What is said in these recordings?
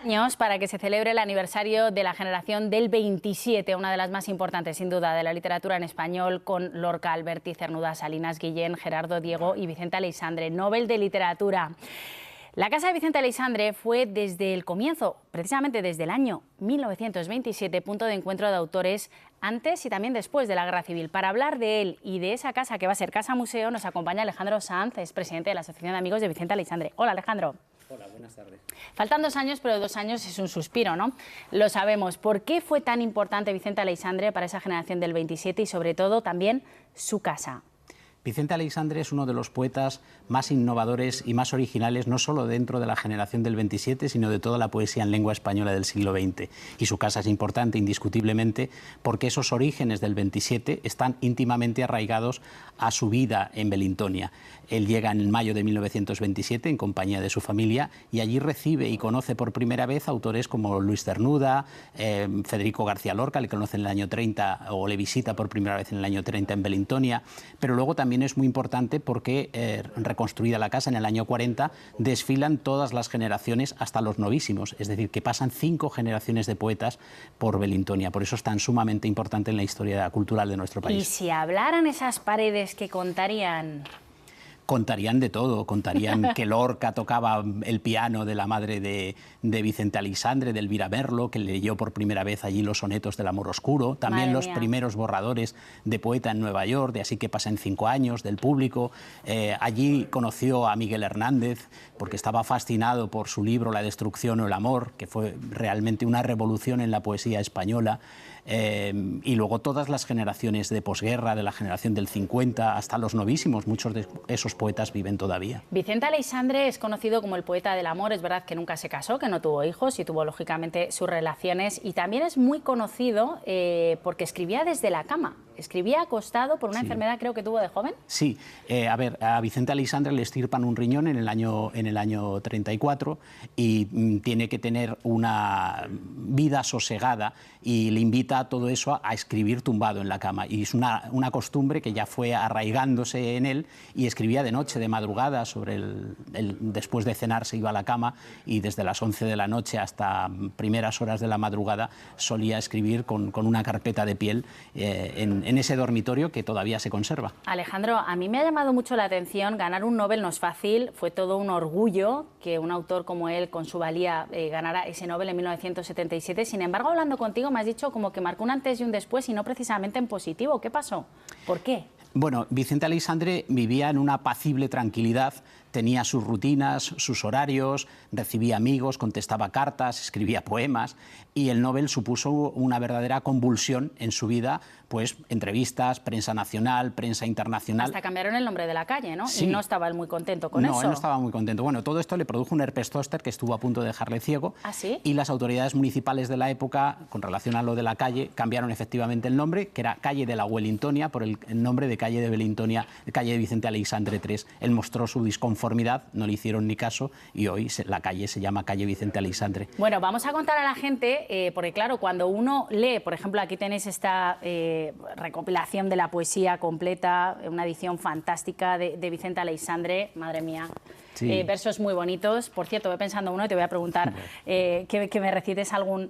Años para que se celebre el aniversario de la generación del 27, una de las más importantes, sin duda, de la literatura en español, con Lorca, Alberti, Cernuda, Salinas, Guillén, Gerardo Diego y Vicente Aleixandre, Nobel de Literatura. La Casa de Vicente Aleixandre fue desde el comienzo, precisamente desde el año 1927, punto de encuentro de autores antes y también después de la Guerra Civil. Para hablar de él y de esa casa que va a ser Casa Museo, nos acompaña Alejandro Sanz, es presidente de la Asociación de Amigos de Vicente Aleixandre. Hola, Alejandro. Hola, buenas tardes. Faltan 2 años, pero 2 años es un suspiro, ¿no? Lo sabemos. ¿Por qué fue tan importante Vicente Aleixandre para esa generación del 27 y, sobre todo, también su casa? Vicente Aleixandre es uno de los poetas más innovadores y más originales, no solo dentro de la generación del 27, sino de toda la poesía en lengua española del siglo XX. Y su casa es importante, indiscutiblemente, porque esos orígenes del 27 están íntimamente arraigados a su vida en Belintonia. Él llega en mayo de 1927 en compañía de su familia y allí recibe y conoce por primera vez autores como Luis Cernuda, Federico García Lorca, le conoce en el año 30 o le visita por primera vez en el año 30 en Belintonia, pero luego también es muy importante porque, reconstruida la casa en el año 40, desfilan todas las generaciones hasta los novísimos, es decir, que pasan 5 generaciones de poetas por Belintonia. Por eso es tan sumamente importante en la historia cultural de nuestro país. Y si hablaran esas paredes, ¿qué contarían? Contarían de todo, contarían que Lorca tocaba el piano de la madre de Vicente Aleixandre, de Elvira Merlo, que leyó por primera vez allí los sonetos del amor oscuro, también los primeros borradores de poeta en Nueva York, de Así que pasan 5 años, del Público. Allí conoció a Miguel Hernández, porque estaba fascinado por su libro La destrucción o el amor, que fue realmente una revolución en la poesía española. Y luego todas las generaciones de posguerra, de la generación del 50 hasta los novísimos, muchos de esos poetas viven todavía. Vicente Aleixandre es conocido como el poeta del amor. Es verdad que nunca se casó, que no tuvo hijos y tuvo lógicamente sus relaciones, y también es muy conocido porque escribía desde la cama. Escribía acostado por una enfermedad, creo que tuvo de joven. Sí, a Vicente Aleixandre le extirpan un riñón en el año 34 y tiene que tener una vida sosegada, y le invita a todo eso a escribir tumbado en la cama. Y es una costumbre que ya fue arraigándose en él, y escribía de noche, de madrugada, después de cenar se iba a la cama y desde las 11 de la noche hasta primeras horas de la madrugada solía escribir con una carpeta de piel en ese dormitorio que todavía se conserva. Alejandro, a mí me ha llamado mucho la atención, ganar un Nobel no es fácil, fue todo un orgullo que un autor como él, con su valía, ganara ese Nobel en 1977. Sin embargo, hablando contigo, me has dicho como que marcó un antes y un después, y no precisamente en positivo. ¿Qué pasó? ¿Por qué? Bueno, Vicente Aleixandre vivía en una apacible tranquilidad, tenía sus rutinas, sus horarios, recibía amigos, contestaba cartas, escribía poemas, y el Nobel supuso una verdadera convulsión en su vida, pues entrevistas, prensa nacional, prensa internacional. Hasta cambiaron el nombre de la calle, ¿no? Sí. Y no estaba él muy contento con eso. No, él no estaba muy contento. Bueno, todo esto le produjo un herpes zóster que estuvo a punto de dejarle ciego. ¿Ah, sí? Y las autoridades municipales de la época, con relación a lo de la calle, cambiaron efectivamente el nombre, que era Calle de la Wellingtonia, por el nombre de Calle de Belintonia, calle de Vicente Aleixandre III. Él mostró su disconformidad, no le hicieron ni caso, y hoy la calle se llama Calle Vicente Aleixandre. Bueno, vamos a contar a la gente, porque claro, cuando uno lee, por ejemplo, aquí tenéis esta recopilación de la poesía completa, una edición fantástica de Vicente Aleixandre, madre mía. Sí. Versos muy bonitos. Por cierto, voy pensando uno y te voy a preguntar que me recites algún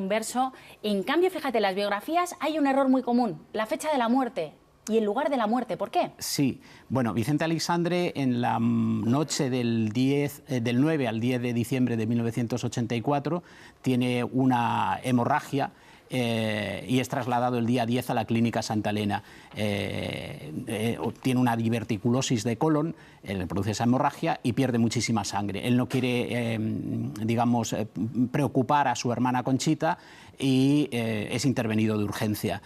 verso. En cambio, fíjate, en las biografías hay un error muy común, la fecha de la muerte y el lugar de la muerte. ¿Por qué? Sí, bueno, Vicente Aleixandre en la noche del 9 al 10 de diciembre de 1984 tiene una hemorragia y es trasladado el día 10 a la clínica Santa Elena. Tiene una diverticulosis de colon, le produce esa hemorragia y pierde muchísima sangre. Él no quiere, digamos, preocupar a su hermana Conchita y es intervenido de urgencia.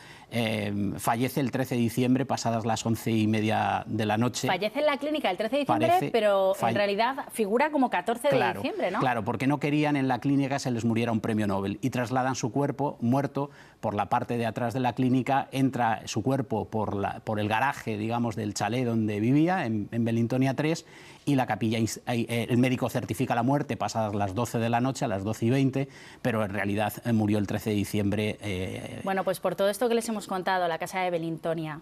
Fallece el 13 de diciembre, pasadas las 11:30 de la noche. Fallece en la clínica el 13 de diciembre, pero en realidad figura como 14 de diciembre, ¿no? Claro, porque no querían en la clínica se les muriera un premio Nobel, y trasladan su cuerpo muerto por la parte de atrás de la clínica, entra su cuerpo por el garaje, digamos, del chalet donde vivía, en Belintonia 3, y la capilla, el médico certifica la muerte pasadas las 12 de la noche, a las 12:20, pero en realidad murió el 13 de diciembre. Bueno, pues por todo esto que les hemos contado, la casa de Belintonia,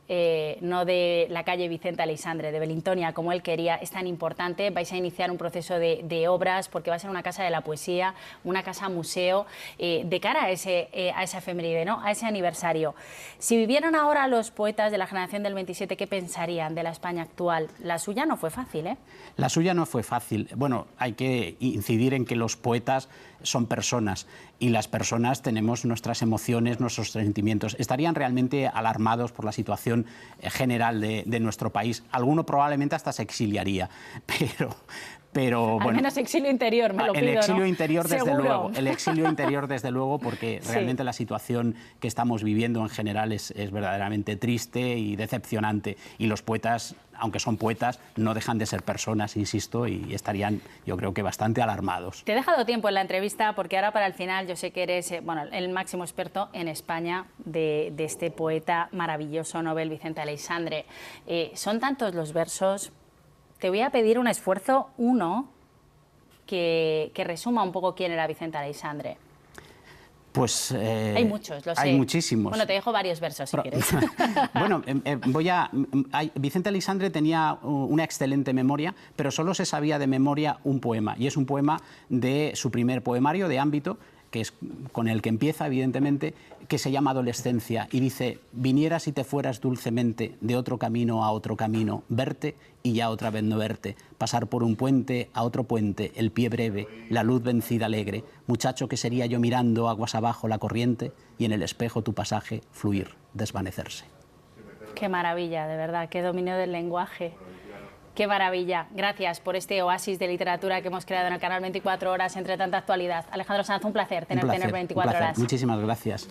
no de la calle Vicente Aleixandre, de Belintonia, como él quería, es tan importante. Vais a iniciar un proceso de obras porque va a ser una casa de la poesía, una casa museo, de cara a esa efeméride, ¿no? A ese aniversario. Si vivieran ahora los poetas de la generación del 27, ¿qué pensarían de la España actual? La suya no fue fácil, ¿eh? La suya no fue fácil. Bueno, hay que incidir en que los poetas son personas y las personas tenemos nuestras emociones, nuestros sentimientos. Estarían realmente alarmados por la situación general de nuestro país. Alguno probablemente hasta se exiliaría, pero Al bueno, menos exilio interior, me lo pido, el exilio ¿no? interior, desde Seguro. luego. El exilio interior, desde luego, porque Sí. realmente la situación que estamos viviendo en general es verdaderamente triste y decepcionante. Y los poetas, aunque son poetas, no dejan de ser personas, insisto, y estarían, yo creo que, bastante alarmados. Te he dejado tiempo en la entrevista porque ahora para el final yo sé que eres el máximo experto en España de este poeta maravilloso Nobel, Vicente Aleixandre. Son tantos los versos. Te voy a pedir un esfuerzo, uno, que resuma un poco quién era Vicente Aleixandre. Pues hay muchos, lo sé. Hay muchísimos. Bueno, te dejo varios versos si quieres. Bueno, Vicente Aleixandre tenía una excelente memoria, pero solo se sabía de memoria un poema, y es un poema de su primer poemario de ámbito, que es con el que empieza, evidentemente, que se llama Adolescencia, y dice: vinieras y te fueras dulcemente de otro camino a otro camino, verte y ya otra vez no verte, pasar por un puente a otro puente, el pie breve, la luz vencida alegre, muchacho que sería yo mirando aguas abajo la corriente y en el espejo tu pasaje fluir, desvanecerse. Qué maravilla, de verdad, qué dominio del lenguaje. Qué maravilla. Gracias por este oasis de literatura que hemos creado en el canal 24 Horas entre tanta actualidad. Alejandro Sanz, un placer tenerte en el 24 Horas. Muchísimas gracias.